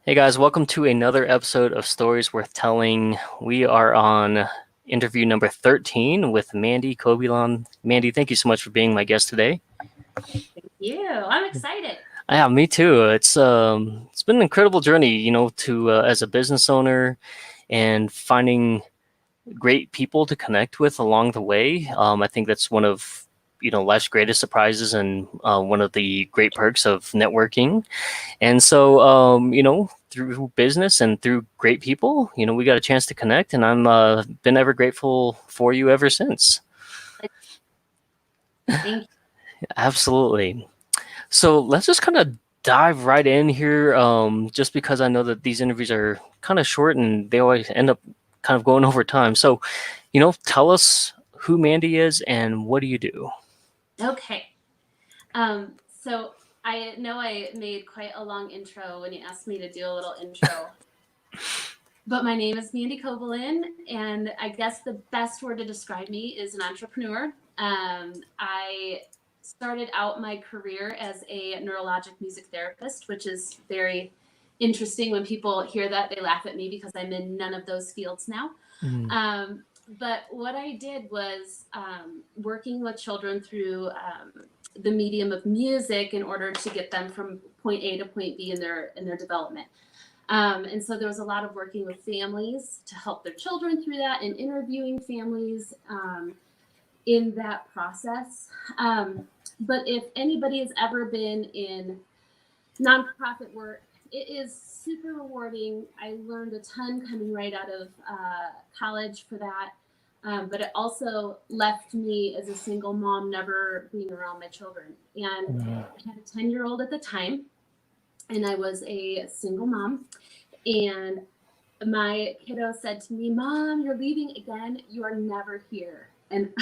Hey guys, welcome to another episode of Stories Worth Telling. We are on interview number 13 with Mandy Kobilan. Mandy, thank you so much for being my guest today. I'm excited. Yeah, me too. It's been an incredible journey, to as a business owner and finding great people to connect with along the way. I think that's one of life's greatest surprises and one of the great perks of networking. And so, through business and through great people, we got a chance to connect, and I'm been ever grateful for you ever since. Thank Absolutely. So let's just kind of dive right in here, just because I know that these interviews are kind of short and they always end up kind of going over time. So, tell us who Mandy is and what do you do? you. Okay. So I know I made quite a long intro when you asked me to do a little intro, but my name is Mandy Kobilan, and I guess the best word to describe me is an entrepreneur. I started out my career as a neurologic music therapist, which is very interesting. When people hear that, they laugh at me because I'm in none of those fields now. Mm. But what I did was working with children through the medium of music in order to get them from point A to point B in their development. And so there was a lot of working with families to help their children through that, and interviewing families in that process. But if anybody has ever been in nonprofit work, it is super rewarding. I learned a ton coming right out of college for that. But it also left me as a single mom, never being around my children. And I had a 10-year-old at the time, and I was a single mom. And my kiddo said to me, "Mom, you're leaving again. You are never here." And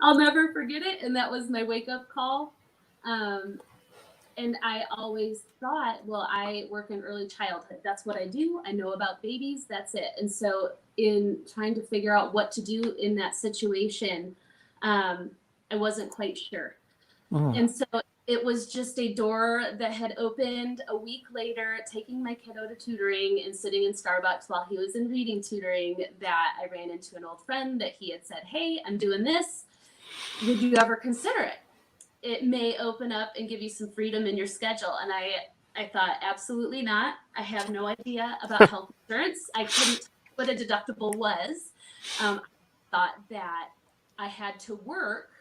I'll never forget it. And that was my wake up call. And I always thought, well, I work in early childhood. That's what I do. I know about babies. That's it. And so, in trying to figure out what to do in that situation, I wasn't quite sure. Mm. And so, it was just a door that had opened a week later, taking my kiddo to tutoring and sitting in Starbucks while he was in reading tutoring, that I ran into an old friend that he had said, "Hey, I'm doing this. Would you ever consider it? It may open up and give you some freedom in your schedule." And I thought, absolutely not. I have no idea about health insurance. I couldn't tell what a deductible was. I thought that I had to work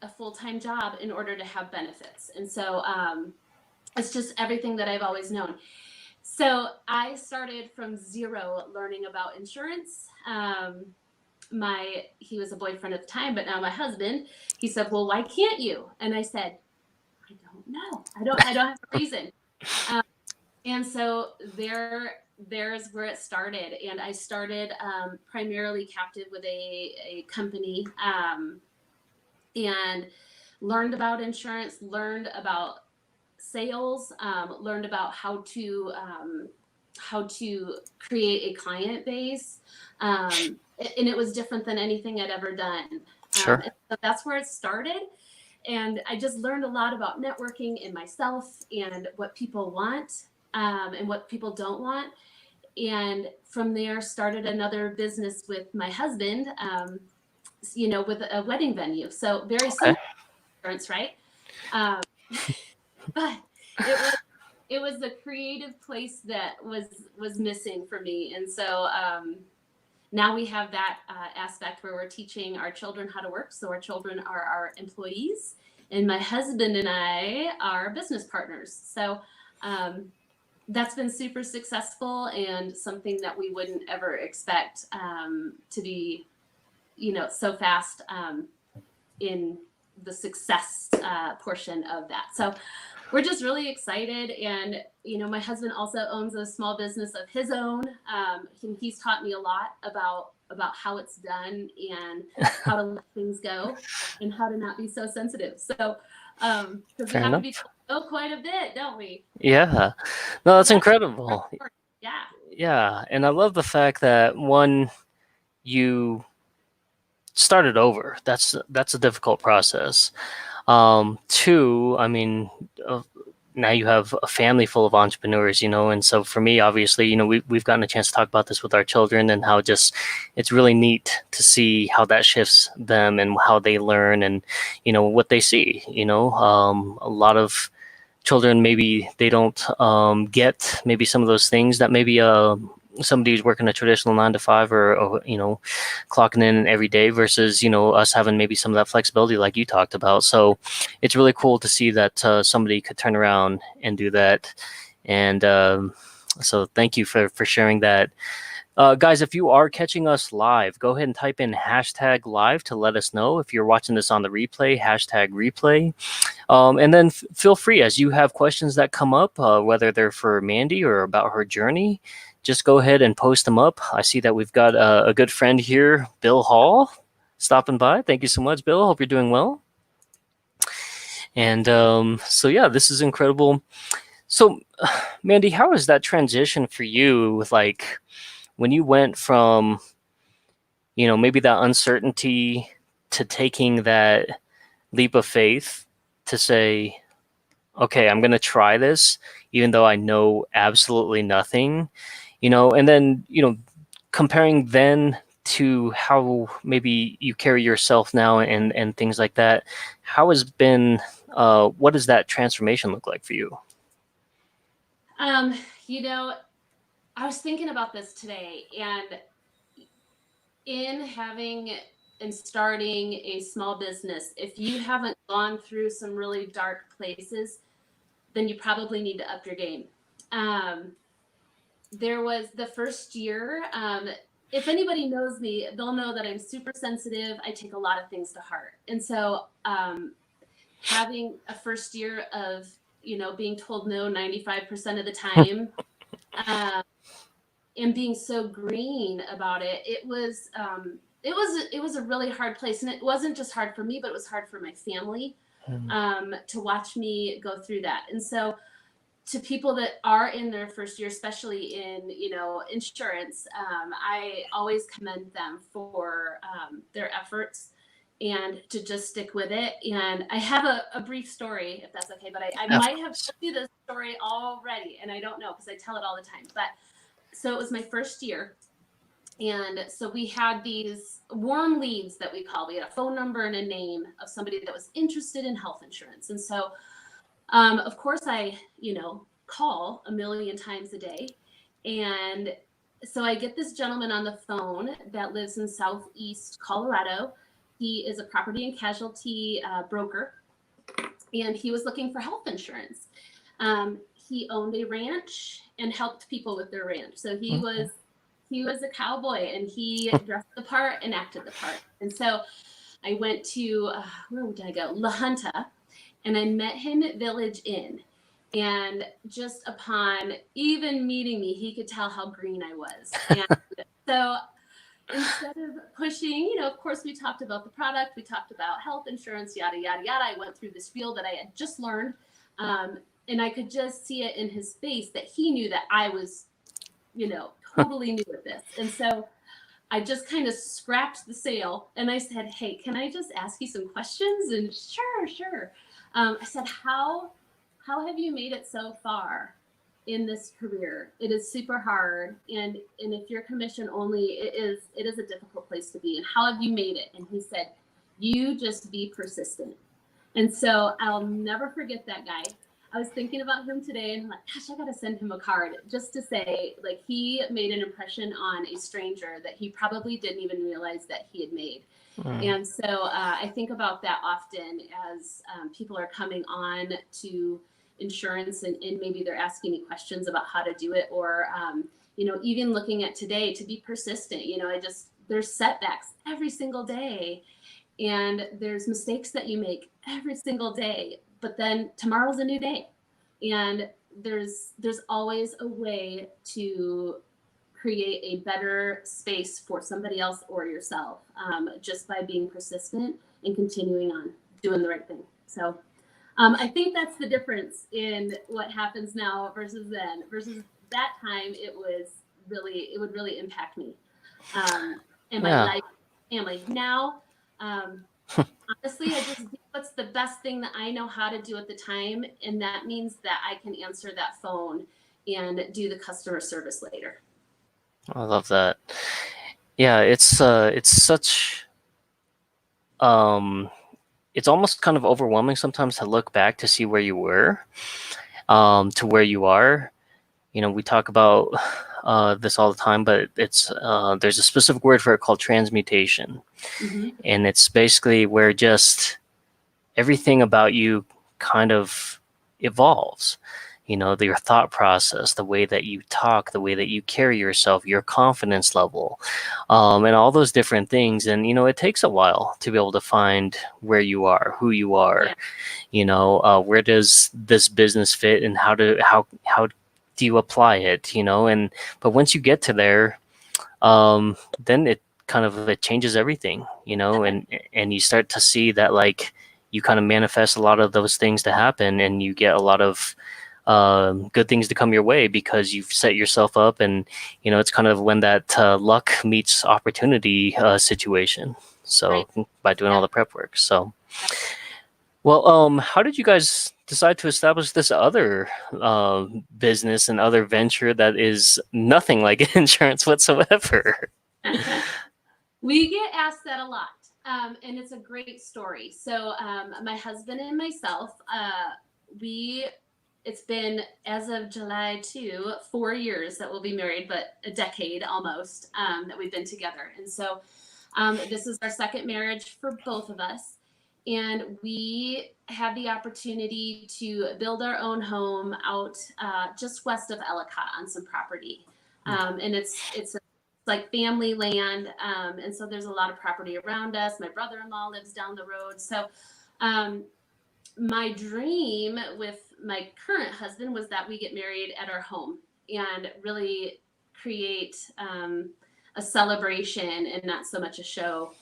a full-time job in order to have benefits. And so it's just everything that I've always known. So I started from zero learning about insurance. He was a boyfriend at the time, but now my husband, he said, "Well, why can't you?" And I said, "I don't know. I don't have a reason." And so there's where it started. And I started primarily captive with a company, and learned about insurance, learned about sales, learned about how to create a client base. And it was different than anything I'd ever done. Sure. So that's where it started. And I just learned a lot about networking in myself and what people want, and what people don't want. And from there, started another business with my husband, with a wedding venue. So very Okay. similar insurance, right? Um, but it was the creative place that was missing for me. And so now we have that aspect where we're teaching our children how to work. So our children are our employees, and my husband and I are business partners. So that's been super successful, and something that we wouldn't ever expect to be, so fast in the success portion of that. So we're just really excited. And my husband also owns a small business of his own. He's taught me a lot about how it's done and how to let things go and how to not be so sensitive. So because we have to be told quite a bit, don't we? Yeah. No, that's incredible. Yeah. Yeah. And I love the fact that one, you started over. That's a difficult process. Two, I mean, now you have a family full of entrepreneurs, and so for me, obviously, we've gotten a chance to talk about this with our children and how just it's really neat to see how that shifts them and how they learn and, what they see, a lot of children, maybe they don't get maybe some of those things that maybe somebody who's working a traditional 9 to 5 or clocking in every day versus us having maybe some of that flexibility like you talked about. So it's really cool to see that somebody could turn around and do that. And so thank you for sharing that. Guys, if you are catching us live, go ahead and type in #live to let us know. If you're watching this on the replay, #replay. And then feel free, as you have questions that come up, whether they're for Mandy or about her journey, just go ahead and post them up. I see that we've got a good friend here, Bill Hall, stopping by. Thank you so much, Bill. Hope you're doing well. And so, yeah, this is incredible. So, Mandy, how is that transition for you with when you went from, maybe that uncertainty to taking that leap of faith to say, okay, I'm going to try this, even though I know absolutely nothing, and then, comparing then to how maybe you carry yourself now and things like that, how has been, what does that transformation look like for you? I was thinking about this today, and in having and starting a small business, if you haven't gone through some really dark places, then you probably need to up your game. There was the first year, if anybody knows me, they'll know that I'm super sensitive. I take a lot of things to heart. And so having a first year of, being told no 95% of the time, and being so green about it, it was a really hard place. And it wasn't just hard for me, but it was hard for my family to watch me go through that. And so to people that are in their first year, especially in, insurance, I always commend them for their efforts and to just stick with it. And I have a brief story, if that's okay, but I might have told you this story already, and I don't know because I tell it all the time. But so it was my first year. And so we had these warm leads that we call. We had a phone number and a name of somebody that was interested in health insurance. And so, of course, I, call a million times a day. And so I get this gentleman on the phone that lives in Southeast Colorado. He is a property and casualty broker, and he was looking for health insurance. He owned a ranch and helped people with their ranch. So he was a cowboy, and he dressed the part and acted the part. And so I went to, where did I go? La Junta, and I met him at Village Inn. And just upon even meeting me, he could tell how green I was. And so instead of pushing, of course, we talked about the product, we talked about health insurance, yada, yada, yada. I went through this spiel that I had just learned. And I could just see it in his face that he knew that I was, totally new at this. And so I just kind of scrapped the sale and I said, hey, can I just ask you some questions? And sure. I said, how have you made it so far in this career? It is super hard. And if you're commission only, it is a difficult place to be. And how have you made it? And he said, you just be persistent. And so I'll never forget that guy. I was thinking about him today and I'm like, gosh, I got to send him a card just to say, he made an impression on a stranger that he probably didn't even realize that he had made. And so I think about that often as people are coming on to insurance and maybe they're asking me questions about how to do it, or, even looking at today to be persistent. There's setbacks every single day, and there's mistakes that you make every single day, but then tomorrow's a new day. And there's always a way to create a better space for somebody else or yourself, just by being persistent and continuing on doing the right thing. So I think that's the difference in what happens now versus then. Versus that time, it would really impact me and my life, family. Now, Honestly, I just do what's the best thing that I know how to do at the time, and that means that I can answer that phone and do the customer service later. I love that. Yeah, it's such um it's almost kind of overwhelming sometimes to look back to see where you were, to where you are. We talk about this all the time, but it's there's a specific word for it called transmutation, Mm-hmm. and it's basically where just everything about you kind of evolves. Your thought process, the way that you talk, the way that you carry yourself, your confidence level, and all those different things. And it takes a while to be able to find where you are, who you are. Where does this business fit, and how do you apply it? And but once you get to there, then it changes everything. And you start to see that, like, you kind of manifest a lot of those things to happen, and you get a lot of good things to come your way because you've set yourself up. And it's kind of when that luck meets opportunity situation. So Right. by doing Yeah. all the prep work. So well, how did you guys decide to establish this other business and other venture that is nothing like insurance whatsoever? We get asked that a lot, and it's a great story. So, my husband and myself, it's been, as of July 2, 4 years that we'll be married, but a decade almost that we've been together. And so, this is our second marriage for both of us. And we had the opportunity to build our own home out just west of Ellicott on some property. And it's like family land. And so there's a lot of property around us. My brother-in-law lives down the road. So um, my dream with my current husband was that we get married at our home and really create a celebration and not so much a show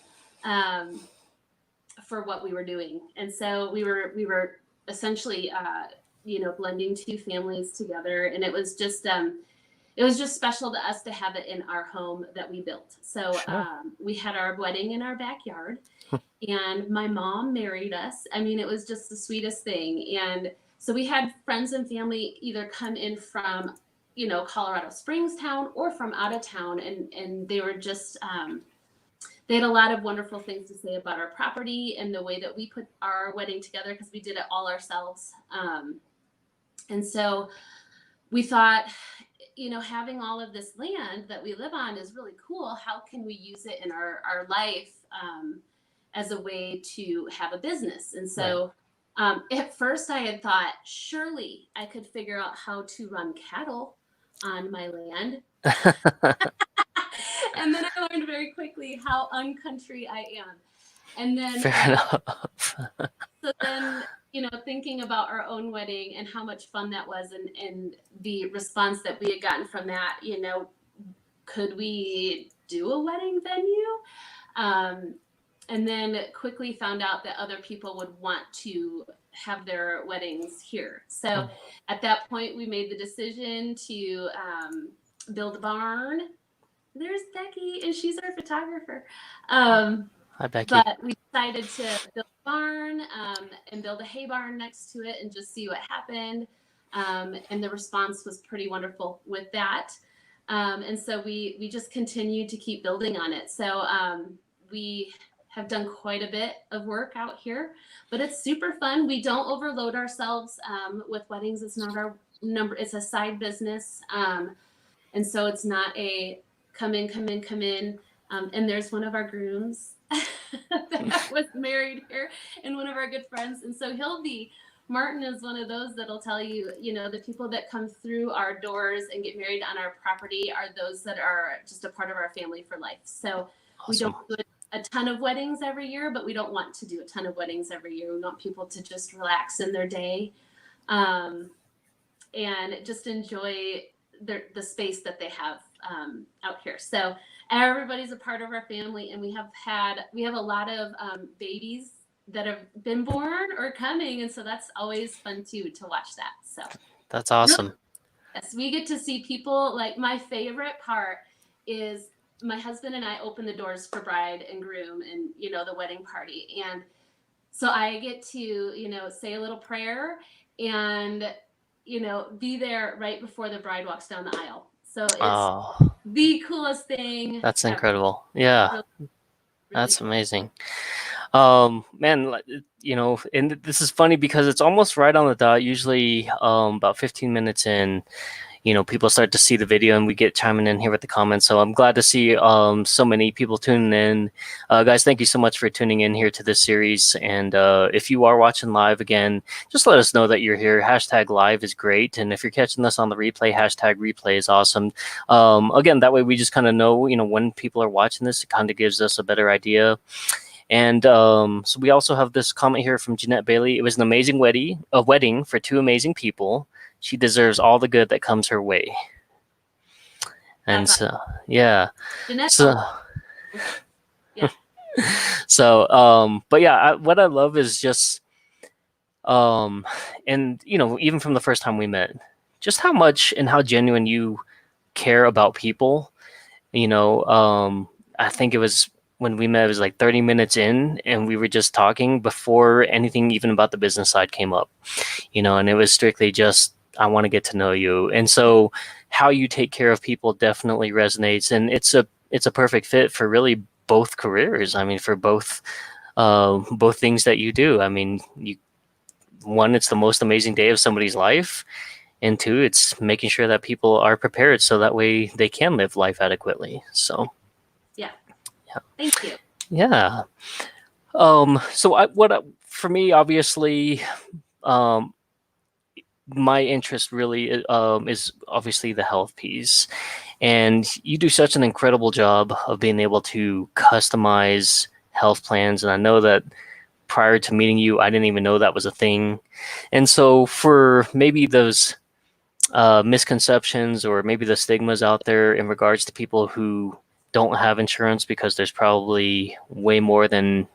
for what we were doing. And so we were essentially blending two families together, and it was just special to us to have it in our home that we built. So Sure. we had our wedding in our backyard, and my mom married us. I mean, it was just the sweetest thing. And so we had friends and family either come in from, Colorado Springs town or from out of town, and they were just they had a lot of wonderful things to say about our property and the way that we put our wedding together because we did it all ourselves. And so we thought, having all of this land that we live on is really cool. How can we use it in our life as a way to have a business? And so at first I had thought, surely I could figure out how to run cattle on my land. And then I learned very quickly how uncountry I am. And then, Fair enough. so then, thinking about our own wedding and how much fun that was, and the response that we had gotten from that, could we do a wedding venue? And then quickly found out that other people would want to have their weddings here. So at that point, we made the decision to build a barn. There's Becky, and she's our photographer. Hi, Becky. But we decided to build a barn and build a hay barn next to it and just see what happened. And the response was pretty wonderful with that. And so we just continued to keep building on it. So we have done quite a bit of work out here, but it's super fun. We don't overload ourselves with weddings. It's not our number. It's a side business. And so it's not a come in. And there's one of our grooms that was married here and one of our good friends. And so Martin is one of those that'll tell you, the people that come through our doors and get married on our property are those that are just a part of our family for life. So we don't do a ton of weddings every year, but we don't want to do a ton of weddings every year. We want people to just relax in their day and just enjoy the space that they have out here. So everybody's a part of our family, and we have a lot of babies that have been born or coming, and so that's always fun too to watch that. So that's awesome. yes, we get to see people. Like, my favorite part is my husband and I open the doors for bride and groom and, the wedding party. And so I get to, say a little prayer and, be there right before the bride walks down the aisle. So it's Oh, the coolest thing that's ever. incredible. Yeah, Really, really that's cool. amazing. Man, and this is funny because it's almost right on the dot. Usually, about 15 minutes in, people start to see the video and we get chiming in here with the comments. So I'm glad to see so many people tuning in. Guys, thank you so much for tuning in here to this series. And if you are watching live again, just let us know that you're here. Hashtag live is great. And if you're catching this on the replay, hashtag replay is awesome. Again, that way we just kind of know, when people are watching this, it kind of gives us a better idea. And so we also have this comment here from Jeanette Bailey. It was an amazing wedding for two amazing people. She deserves all the good that comes her way. And That's so, yeah. Jeanette, So, yeah. so, but yeah, what I love is just, and even from the first time we met, just how much and how genuine you care about people. I think it was when we met, it was like 30 minutes in, and we were just talking before anything even about the business side came up. And it was strictly just, I want to get to know you. And so how you take care of people definitely resonates, and it's a perfect fit for really both careers. I mean, for both things that you do. I mean, one, it's the most amazing day of somebody's life, and two, it's making sure that people are prepared so that way they can live life adequately. So Yeah. Yeah. Thank you. Yeah. So for me, obviously, my interest really is obviously the health piece, and you do such an incredible job of being able to customize health plans. And I know that prior to meeting you, I didn't even know that was a thing. And so for maybe those misconceptions or maybe the stigmas out there in regards to people who don't have insurance, because there's probably way more than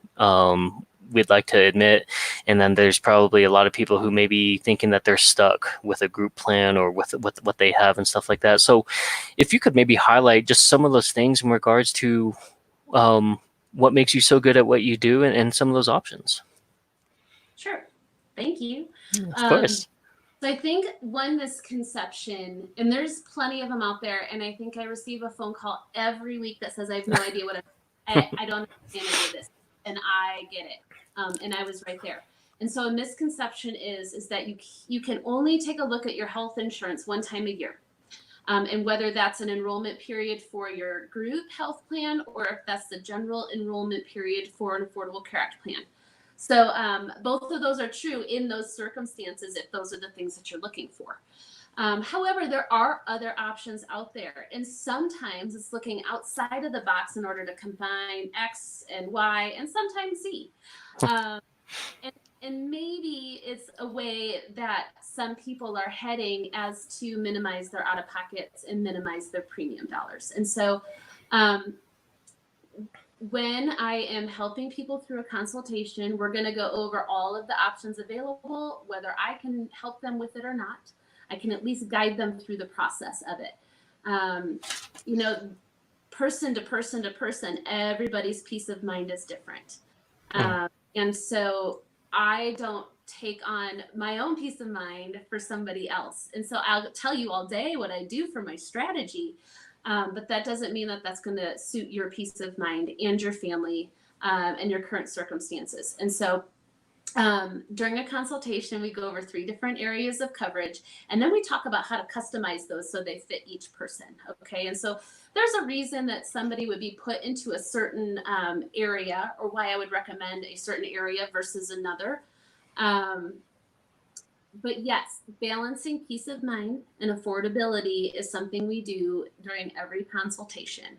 we'd like to admit. And then there's probably a lot of people who may be thinking that they're stuck with a group plan or with what they have and stuff like that. So if you could maybe highlight just some of those things in regards to what makes you so good at what you do, and some of those options. Sure. Thank you. Of course. So I think one misconception, and there's plenty of them out there, and I think I receive a phone call every week that says I have no idea what I don't understand any of this, and I get it, and I was right there. And so a misconception is that you can only take a look at your health insurance one time a year, and whether that's an enrollment period for your group health plan or if that's the general enrollment period for an Affordable Care Act plan. So both of those are true in those circumstances if those are the things that you're looking for. However, there are other options out there, and sometimes it's looking outside of the box in order to combine X and Y and sometimes Z. And maybe it's a way that some people are heading as to minimize their out-of-pockets and minimize their premium dollars. And so when I am helping people through a consultation, we're going to go over all of the options available, whether I can help them with it or not. I can at least guide them through the process of it. Person to person to person, everybody's peace of mind is different. And so I don't take on my own peace of mind for somebody else. And so I'll tell you all day what I do for my strategy. But that doesn't mean that that's going to suit your peace of mind and your family and your current circumstances. And so during a consultation, we go over 3 different areas of coverage, and then we talk about how to customize those so they fit each person. Okay. And so there's a reason that somebody would be put into a certain area, or why I would recommend a certain area versus another. But yes, balancing peace of mind and affordability is something we do during every consultation.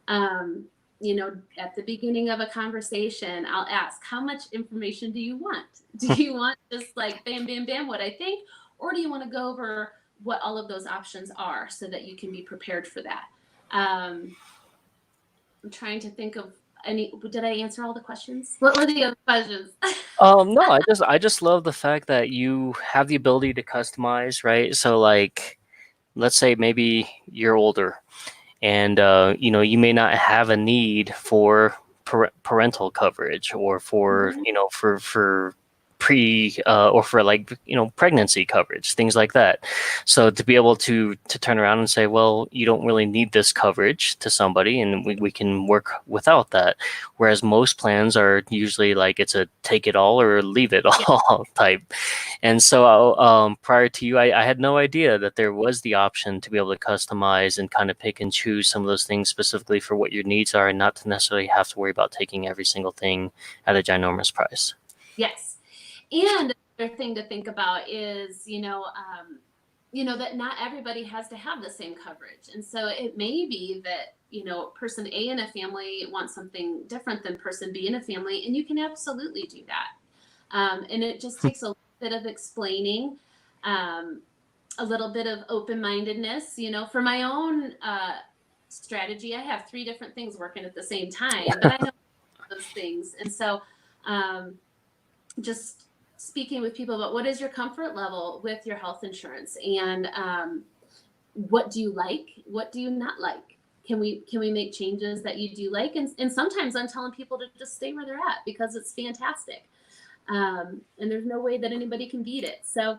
At the beginning of a conversation, I'll ask, how much information do you want? Do you want just like bam, bam, bam, what I think? Or do you want to go over what all of those options are so that you can be prepared for that? I'm trying to think of did I answer all the questions? What were the other questions? No, I just love the fact that you have the ability to customize, right? So like, let's say maybe you're older and you may not have a need for parental coverage, or for for pre or for like pregnancy coverage, things like that. So to be able to turn around and say, well, you don't really need this coverage to somebody, and we can work without that. Whereas most plans are usually like it's a take it all or leave it all type. And so prior to you, I had no idea that there was the option to be able to customize and kind of pick and choose some of those things specifically for what your needs are, and not to necessarily have to worry about taking every single thing at a ginormous price. Yes. And another thing to think about is, that not everybody has to have the same coverage. And so it may be that, person A in a family wants something different than person B in a family, and you can absolutely do that. And it just takes a little bit of explaining, a little bit of open-mindedness. For my own strategy, I have 3 different things working at the same time, but I know those things. And so just speaking with people about what is your comfort level with your health insurance, and what do you like, what do you not like? Can we make changes that you do like? And sometimes I'm telling people to just stay where they're at because it's fantastic. And there's no way that anybody can beat it. So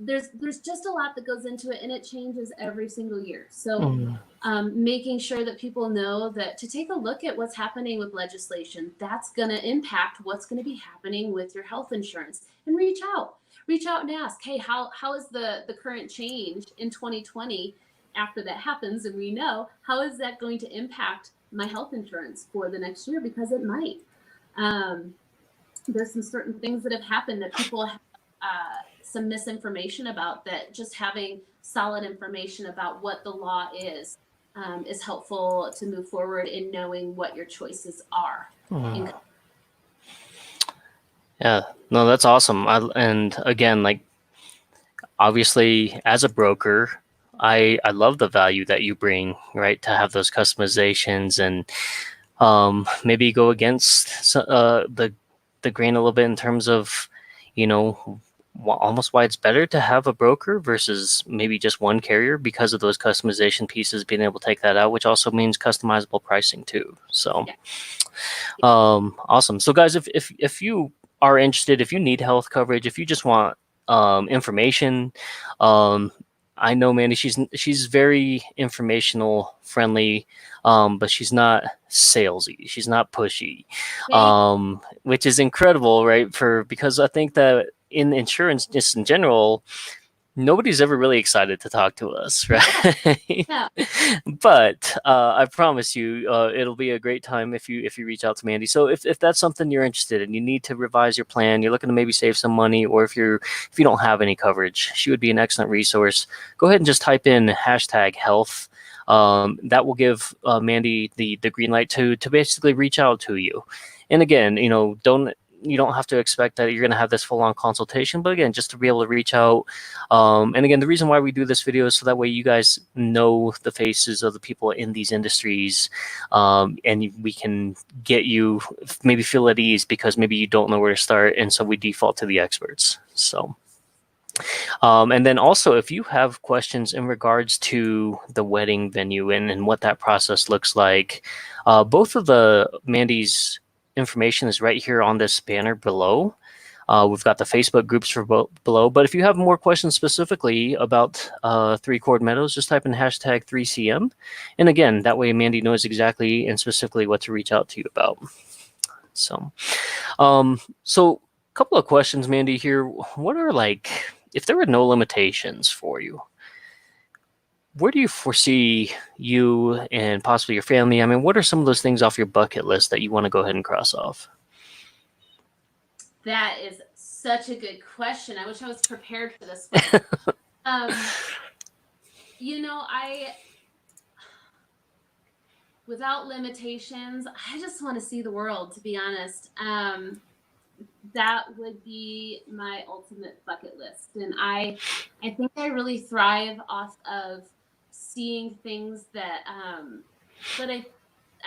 there's just a lot that goes into it, and it changes every single year. So making sure that people know that to take a look at what's happening with legislation, that's going to impact what's going to be happening with your health insurance, and reach out and ask, hey, how is the current change in 2020 after that happens? And we know, how is that going to impact my health insurance for the next year? Because it might. There's some certain things that have happened that people have some misinformation about, that just having solid information about what the law is helpful to move forward in knowing what your choices are. Yeah, no, that's awesome. And again, like, obviously as a broker, I love the value that you bring, right? To have those customizations and maybe go against the grain a little bit in terms of, almost why it's better to have a broker versus maybe just one carrier, because of those customization pieces, being able to take that out, which also means customizable pricing too. So, awesome. So guys, if you are interested, if you need health coverage, if you just want information, I know Mandy, she's very informational friendly, but she's not salesy. She's not pushy, which is incredible, right? Because I think that in insurance, just in general, nobody's ever really excited to talk to us, right? Yeah. But I promise you, it'll be a great time if you reach out to Mandy. So if that's something you're interested in, you need to revise your plan, you're looking to maybe save some money, or if you don't have any coverage, she would be an excellent resource. Go ahead and just type in #health. That will give Mandy the green light to basically reach out to you. And again, you don't have to expect that you're going to have this full-on consultation, but again, just to be able to reach out. And again, the reason why we do this video is so that way you guys know the faces of the people in these industries, and we can get you maybe feel at ease, because maybe you don't know where to start, and so we default to the experts. So and then also, if you have questions in regards to the wedding venue and what that process looks like, both of Mandy's information is right here on this banner below. We've got the Facebook groups for below, but if you have more questions specifically about 3-Chord Meadows, just type in #3CM. And again, that way Mandy knows exactly and specifically what to reach out to you about. So, a couple of questions, Mandy, here. What are, like, if there were no limitations for you, where do you foresee you and possibly your family? I mean, what are some of those things off your bucket list that you want to go ahead and cross off? That is such a good question. I wish I was prepared for this one. Without limitations, I just want to see the world, to be honest. That would be my ultimate bucket list. And I think I really thrive off of seeing things that I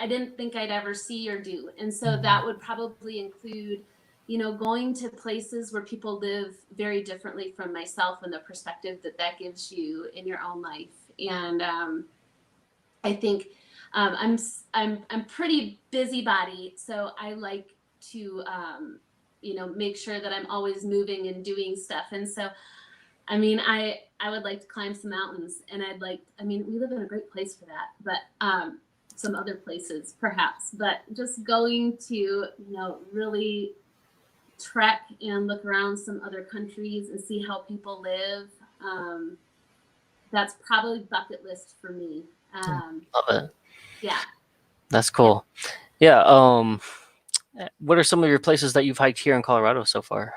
didn't think I'd ever see or do. And so that would probably include, going to places where people live very differently from myself, and the perspective that gives you in your own life. And I think I'm pretty busybody, so I like to make sure that I'm always moving and doing stuff. And so, I mean, I would like to climb some mountains, and we live in a great place for that, but some other places perhaps, but just going to really trek and look around some other countries and see how people live. That's probably bucket list for me. Love it. Yeah. That's cool. Yeah. What are some of your places that you've hiked here in Colorado so far?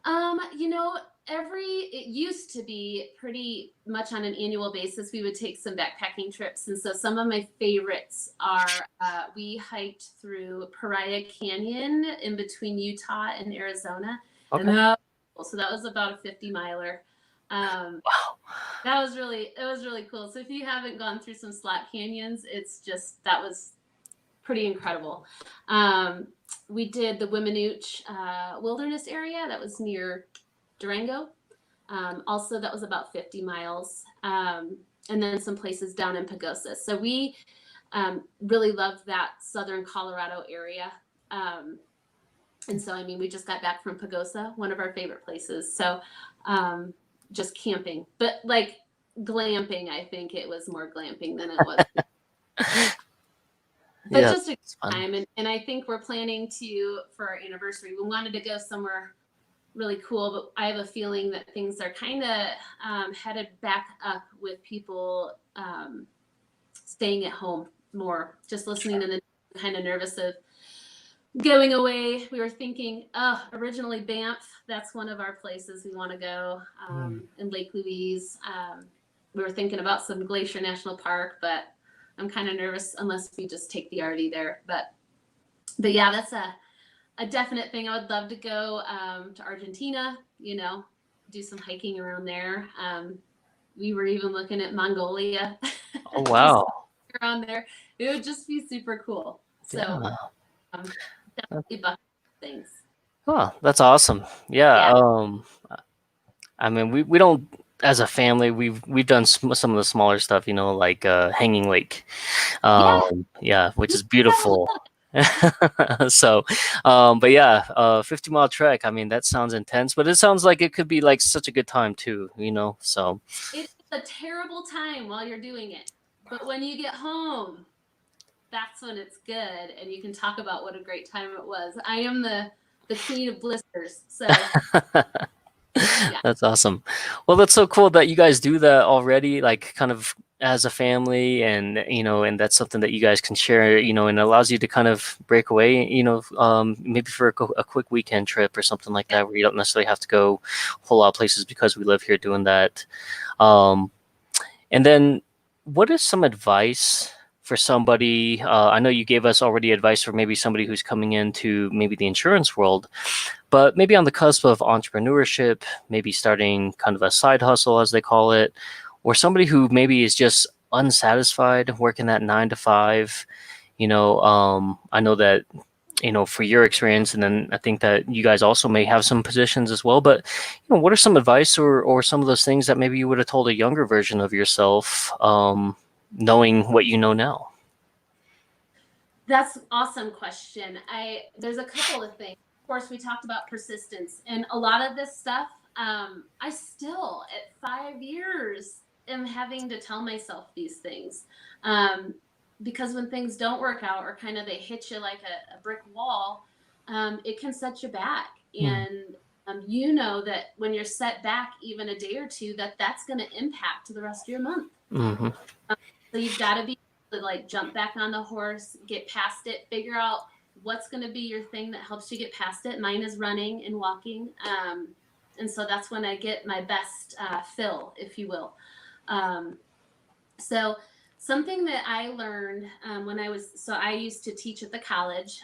You know, it used to be pretty much on an annual basis. We would take some backpacking trips. And so some of my favorites are, we hiked through Paria Canyon in between Utah and Arizona. Okay. And so that was about a 50 miler. Wow. It was really cool. So if you haven't gone through some slot canyons, that was pretty incredible. We did the Wiminooch Wilderness area that was near Durango. Also, that was about 50 miles. And then some places down in Pagosa. So we really loved that southern Colorado area. And so, we just got back from Pagosa, one of our favorite places. So just camping, but like glamping, I think it was more glamping than it was. But yeah, just a good time. And I think we're planning for our anniversary, we wanted to go somewhere really cool, but I have a feeling that things are kind of headed back up with people staying at home more, just listening to the kind of nervous of going away. We were thinking, originally Banff, that's one of our places we want to go, in Lake Louise. We were thinking about some Glacier National Park, but I'm kind of nervous unless we just take the RV there. But yeah, that's a definite thing. I would love to go to Argentina, do some hiking around there. We were even looking at Mongolia. Oh, wow. Around there. It would just be super cool. So definitely bucket things. Oh, that's awesome. Yeah. We don't, as a family, we've done some of the smaller stuff, like Hanging Lake. Which is beautiful. So, but yeah, 50-mile trek. That sounds intense, but it sounds like it could be like such a good time too, so. It's a terrible time while you're doing it, but when you get home, that's when it's good, and you can talk about what a great time it was. I am the queen of blisters, so. Yeah. That's awesome. Well, that's so cool that you guys do that already, like kind of as a family, and and that's something that you guys can share, and it allows you to kind of break away, maybe for a quick weekend trip or something like that, where you don't necessarily have to go a whole lot of places because we live here doing that. And then what is some advice for somebody? I know you gave us already advice for maybe somebody who's coming into maybe the insurance world, but maybe on the cusp of entrepreneurship, maybe starting kind of a side hustle, as they call it, or somebody who maybe is just unsatisfied working that 9 to 5. I know that, for your experience, and then I think that you guys also may have some positions as well, but, what are some advice or some of those things that maybe you would have told a younger version of yourself, knowing what you know now? That's an awesome question. There's a couple of things. Of course, we talked about persistence, and a lot of this stuff, I still, at 5 years, am having to tell myself these things. Because when things don't work out, or kind of they hit you like a brick wall, it can set you back. And that when you're set back even a day or two, that's going to impact the rest of your month. Mm-hmm. So you've got to be able to jump back on the horse, get past it, figure out what's going to be your thing that helps you get past it. Mine is running and walking. And so that's when I get my best fill, if you will. So something that I learned I used to teach at the college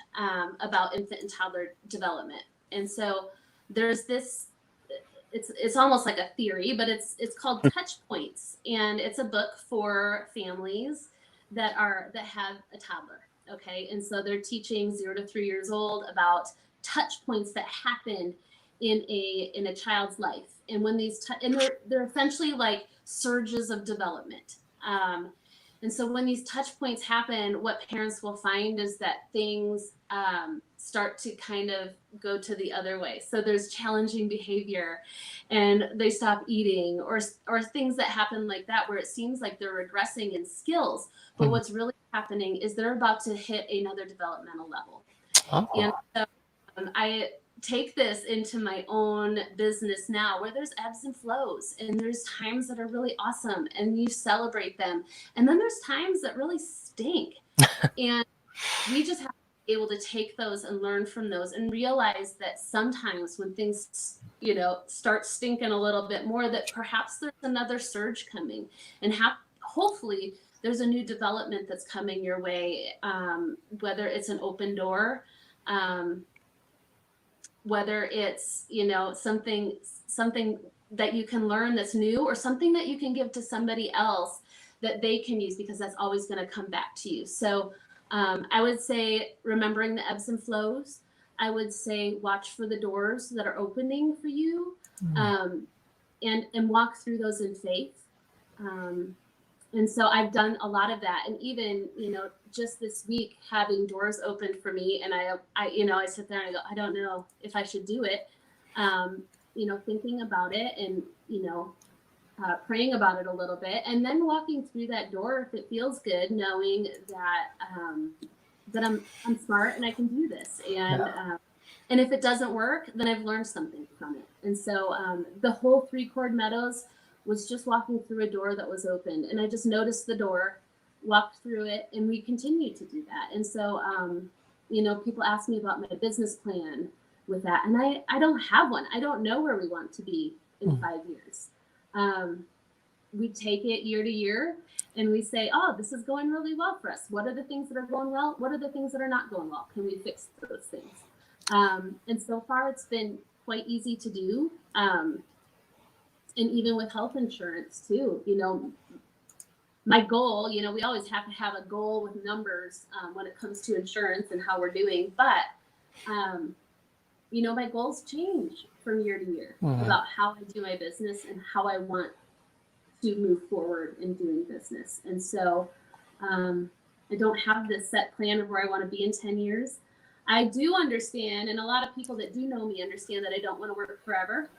about infant and toddler development. And so there's this, it's almost like a theory, but it's called Touch Points. And it's a book for families that have a toddler. Okay. And so they're teaching 0 to 3 years old about touch points that happen in a child's life. And when they're essentially like surges of development. And And so when these touch points happen, what parents will find is that things start to kind of go to the other way. So there's challenging behavior and they stop eating, or things that happen like that, where it seems like they're regressing in skills. But what's really happening is they're about to hit another developmental level. Oh. And so I take this into my own business now, where there's ebbs and flows, and there's times that are really awesome and you celebrate them, and then there's times that really stink. And we just have to be able to take those and learn from those, and realize that sometimes when things, you know, start stinking a little bit more, that perhaps there's another surge coming, and hopefully there's a new development that's coming your way, whether it's an open door, whether it's, you know, something that you can learn that's new, or something that you can give to somebody else that they can use, because that's always going to come back to you. So I would say remembering the ebbs and flows. I would say watch for the doors that are opening for you, and walk through those in faith. And so I've done a lot of that. And even, you know, just this week, having doors opened for me, and I you know, I sit there and I go, I don't know if I should do it. You know, thinking about it, and, you know, praying about it a little bit, and then walking through that door if it feels good, knowing that that I'm smart and I can do this. And if it doesn't work, then I've learned something from it. And so the whole 3 Chord Meadows was just walking through a door that was open, and I just noticed the door, walked through it, and we continued to do that. And so, you know, people ask me about my business plan with that, and I don't have one. I don't know where we want to be in 5 years. We take it year to year, and we say, oh, this is going really well for us. What are the things that are going well? What are the things that are not going well? Can we fix those things? And so far, it's been quite easy to do. And even with health insurance too, you know, my goal, you know, we always have to have a goal with numbers when it comes to insurance and how we're doing. But, you know, my goals change from year to year about how I do my business and how I want to move forward in doing business. And so I don't have this set plan of where I want to be in 10 years. I do understand, and a lot of people that do know me understand, that I don't want to work forever.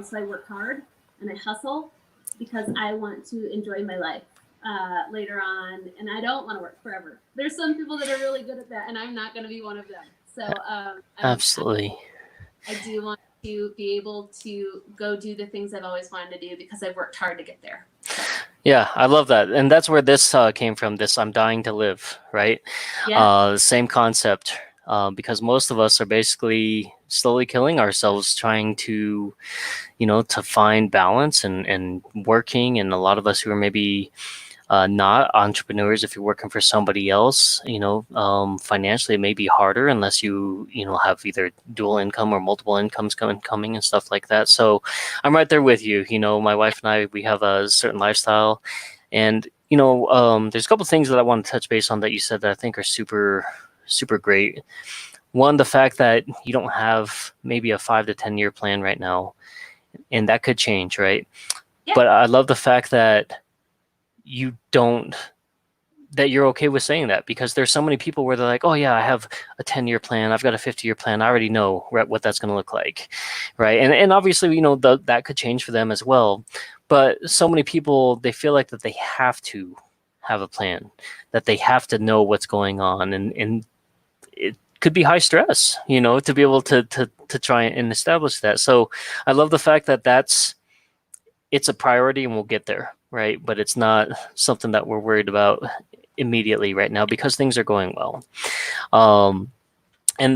So I work hard and I hustle because I want to enjoy my life later on, and I don't want to work forever. There's some people that are really good at that, and I'm not going to be one of them. So Absolutely. I do want to be able to go do the things I've always wanted to do because I've worked hard to get there. Yeah, I love that. And that's where this came from, this I'm dying to live, right? Yeah. Same concept, because most of us are basically slowly killing ourselves trying to, you know, to find balance and working. And a lot of us who are maybe not entrepreneurs, if you're working for somebody else, you know, financially it may be harder unless you know, have either dual income or multiple incomes coming and stuff like that. So I'm right there with you. You know, my wife and I, we have a certain lifestyle, and, you know, there's a couple of things that I want to touch base on that you said that I think are super, super great. One, the fact that you don't have maybe a 5 to 10 year plan right now, and that could change, right? Yeah. But I love the fact that you're okay with saying that, because there's so many people where they're like, oh yeah, I have a 10-year plan, I've got a 50-year plan, I already know what that's going to look like, right? And obviously, you know, that could change for them as well. But so many people, they feel like that they have to have a plan, that they have to know what's going on, and it could be high stress, you know, to be able to try and establish that. So I love the fact that it's a priority and we'll get there, right? But it's not something that we're worried about immediately right now because things are going well. And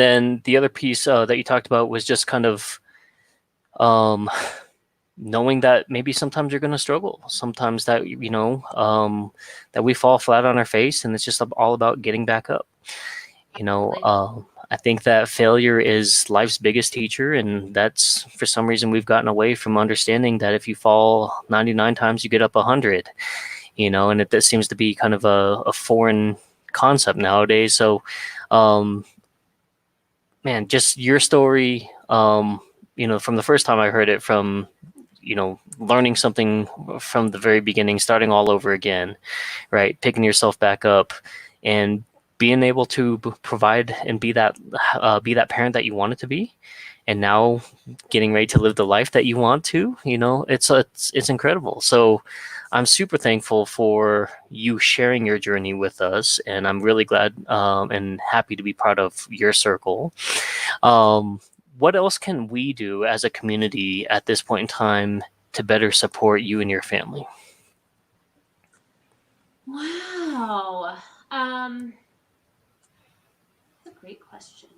then the other piece that you talked about was just kind of knowing that maybe sometimes you're going to struggle, sometimes that, you know, that we fall flat on our face, and it's just all about getting back up. You know, I think that failure is life's biggest teacher, and that's, for some reason, we've gotten away from understanding that if you fall 99 times, you get up 100, you know, and that seems to be kind of a foreign concept nowadays. So, man, just your story, you know, from the first time I heard it, from, learning something from the very beginning, starting all over again, right? Picking yourself back up and being able to provide and be that parent that you wanted to be, and now getting ready to live the life that you want to. It's incredible. So I'm super thankful for you sharing your journey with us, and I'm really glad and happy to be part of your circle. What else can we do as a community at this point in time to better support you and your family? Wow. That's a great question.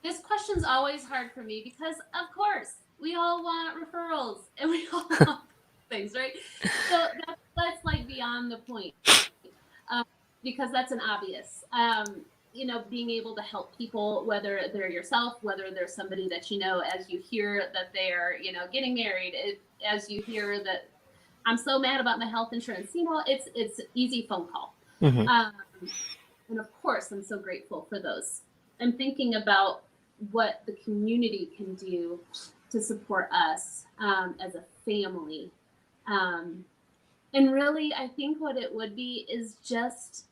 This question's always hard for me because, of course, we all want referrals and we all want things, right? So that's like beyond the point, because that's an obvious. Being able to help people, whether they're yourself, whether they're somebody that as you hear that they're getting married, as you hear that I'm so mad about my health insurance, it's an easy phone call. Mm-hmm. And of course, I'm so grateful for those. I'm thinking about what the community can do to support us as a family. And really, I think what it would be is just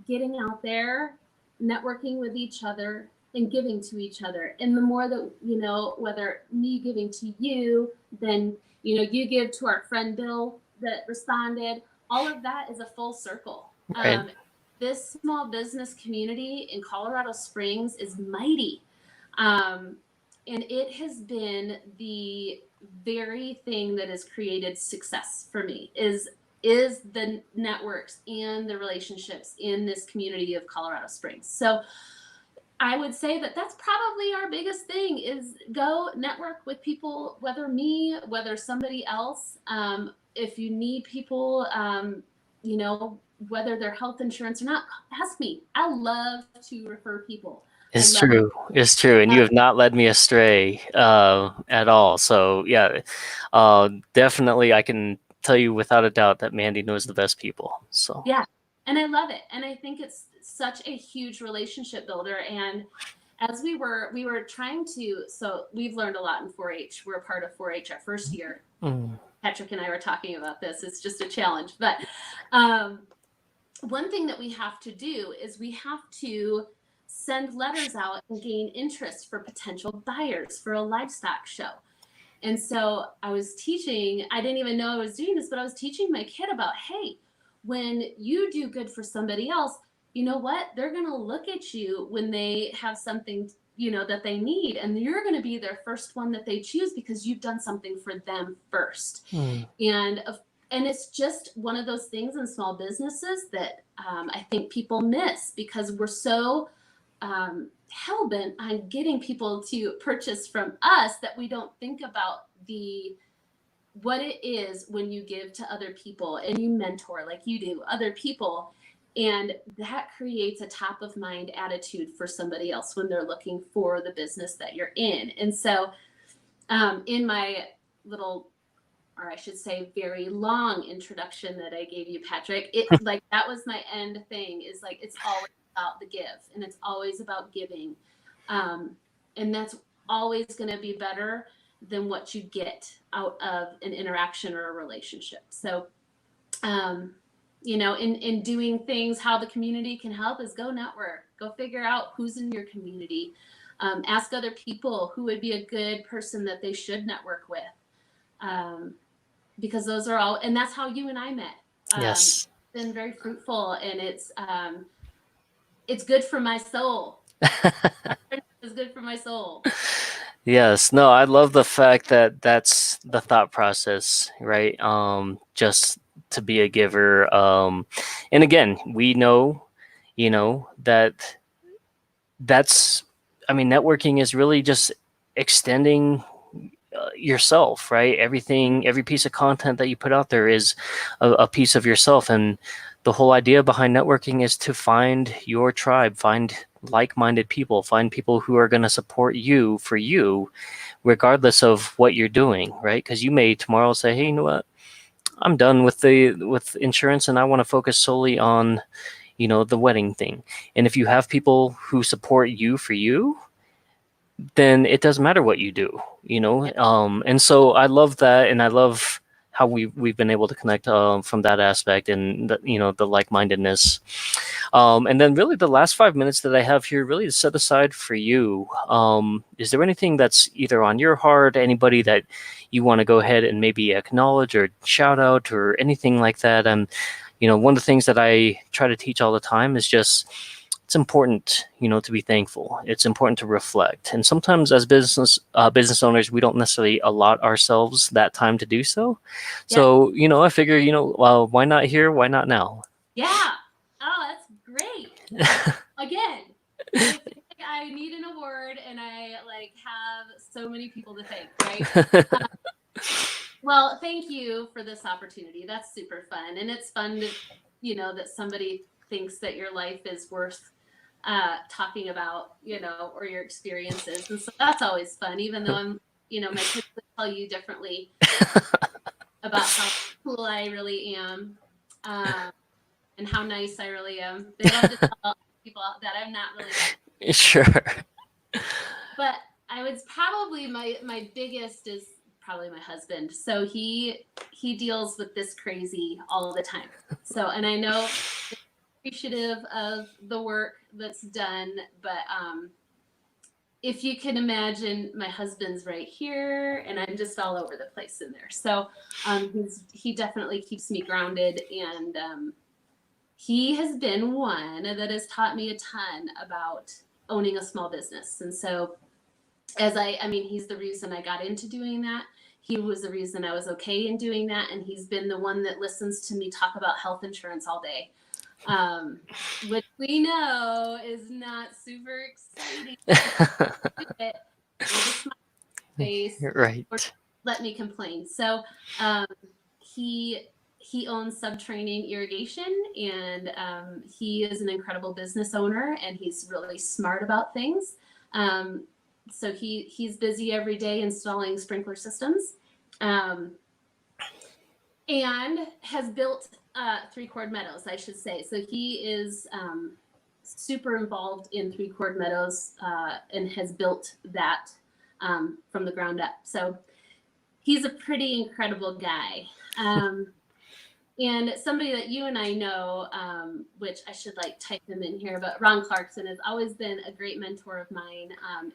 getting out there, networking with each other, and giving to each other. And the more that, whether me giving to you, then, you give to our friend Bill that responded, all of that is a full circle. Right. This small business community in Colorado Springs is mighty. And it has been the very thing that has created success for me is the networks and the relationships in this community of Colorado Springs. So I would say that that's probably our biggest thing is go network with people, whether me, whether somebody else. If you need people, whether they're health insurance or not, ask me. I love to refer people. It's true. It's true. And you have not led me astray at all. So yeah, definitely I can tell you without a doubt that Mandy knows the best people. So yeah, and I love it. And I think it's such a huge relationship builder. And as we were trying to, so we've learned a lot in 4-H. We're a part of 4-H our first year. Patrick and I were talking about this. It's just a challenge. But one thing that we have to do is we have to send letters out and gain interest for potential buyers for a livestock show. And so I was teaching, I didn't even know I was doing this, but I was teaching my kid about, hey, when you do good for somebody else, you know what? They're going to look at you when they have something, that they need. And you're going to be their first one that they choose because you've done something for them first. And it's just one of those things in small businesses that I think people miss because we're so hell-bent on getting people to purchase from us that we don't think about what it is when you give to other people and you mentor like you do other people, and that creates a top of mind attitude for somebody else when they're looking for the business that you're in. And so in my little, or I should say very long introduction that I gave you, Patrick, that was my end thing is like it's always about the give and it's always about giving, and that's always going to be better than what you get out of an interaction or a relationship. So in doing things, how the community can help is go network, go figure out who's in your community, ask other people who would be a good person that they should network with, because those are all, and that's how you and I met. yes. It's been very fruitful, and it's good for my soul. It's good for my soul. Yes. No, I love the fact that that's the thought process, right? Just to be a giver. And again, we know, networking is really just extending yourself, right? Every piece of content that you put out there is a piece of yourself. And the whole idea behind networking is to find your tribe, find like-minded people, find people who are going to support you for you, regardless of what you're doing, right? Because you may tomorrow say, hey, you know what? I'm done with insurance and I want to focus solely on, the wedding thing. And if you have people who support you for you, then it doesn't matter what you do, you know. And so I love that, and I love how we've been able to connect from that aspect, and the, you know, the like-mindedness. And then really the last 5 minutes that I have here really is set aside for you. Is there anything that's either on your heart, anybody that you want to go ahead and maybe acknowledge or shout out or anything like that? And you know, one of the things that I try to teach all the time is just it's important, you know, to be thankful. It's important to reflect. And sometimes as business owners, we don't necessarily allot ourselves that time to do so. Yeah. So, you know, I figure, you know, well, why not here? Why not now? Yeah. Oh, that's great. Again, I feel like I need an award, and I like have so many people to thank, right? Well, thank you for this opportunity. That's super fun. And it's fun to, you know, that somebody thinks that your life is worth talking about, you know, or your experiences. And so that's always fun, even though I'm, you know, my kids would tell you differently about how cool I really am, and how nice I really am. They love to tell people that I'm not really. Sure. But I was probably my biggest is probably my husband. So he deals with this crazy all the time. So, and I know appreciative of the work that's done, but if you can imagine, my husband's right here, and I'm just all over the place in there. So he definitely keeps me grounded, and he has been one that has taught me a ton about owning a small business. And so I mean, he's the reason I got into doing that. He was the reason I was okay in doing that. And he's been the one that listens to me talk about health insurance all day, which we know is not super exciting. Face, right. or let me complain. So he owns Subtraining Irrigation, and he is an incredible business owner, and he's really smart about things. So he's busy every day installing sprinkler systems, and has built 3-Chord Meadows, I should say. So he is super involved in 3-Chord Meadows, and has built that from the ground up. So he's a pretty incredible guy. And somebody that you and I know, which I should like type him in here, but Ron Clarkson has always been a great mentor of mine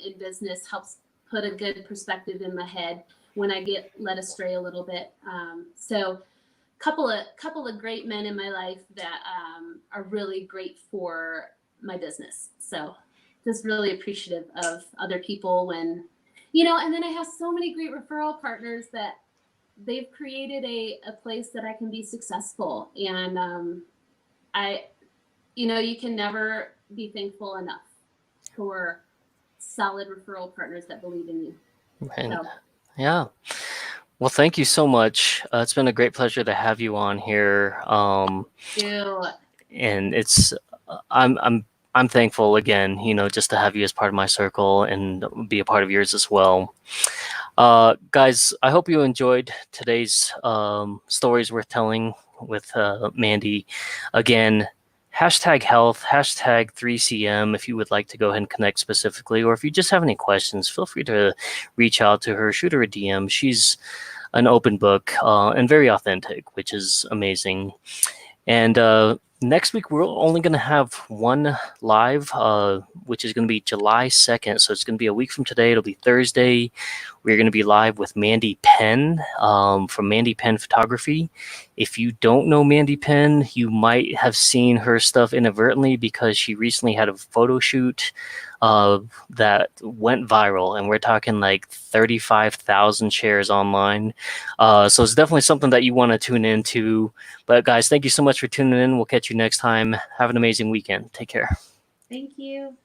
in business, helps put a good perspective in my head when I get led astray a little bit. So couple of great men in my life that are really great for my business. So just really appreciative of other people when, you know, and then I have so many great referral partners that they've created a place that I can be successful. And you know, you can never be thankful enough for solid referral partners that believe in you. And, so. Yeah. Well, thank you so much. It's been a great pleasure to have you on here. And it's I'm thankful again, you know, just to have you as part of my circle and be a part of yours as well. Guys, I hope you enjoyed today's stories worth telling with Mandy. Again, #health, #3CM if you would like to go ahead and connect specifically, or if you just have any questions, feel free to reach out to her, shoot her a DM. She's an open book and very authentic, which is amazing. And next week, we're only going to have one live, which is going to be July 2nd. So it's going to be a week from today. It'll be Thursday. We're going to be live with Mandy Penn from Mandy Penn Photography. If you don't know Mandy Penn, you might have seen her stuff inadvertently because she recently had a photo shoot that went viral, and we're talking like 35,000 shares online. So it's definitely something that you want to tune into. But guys, thank you so much for tuning in. We'll catch you next time. Have an amazing weekend. Take care. Thank you.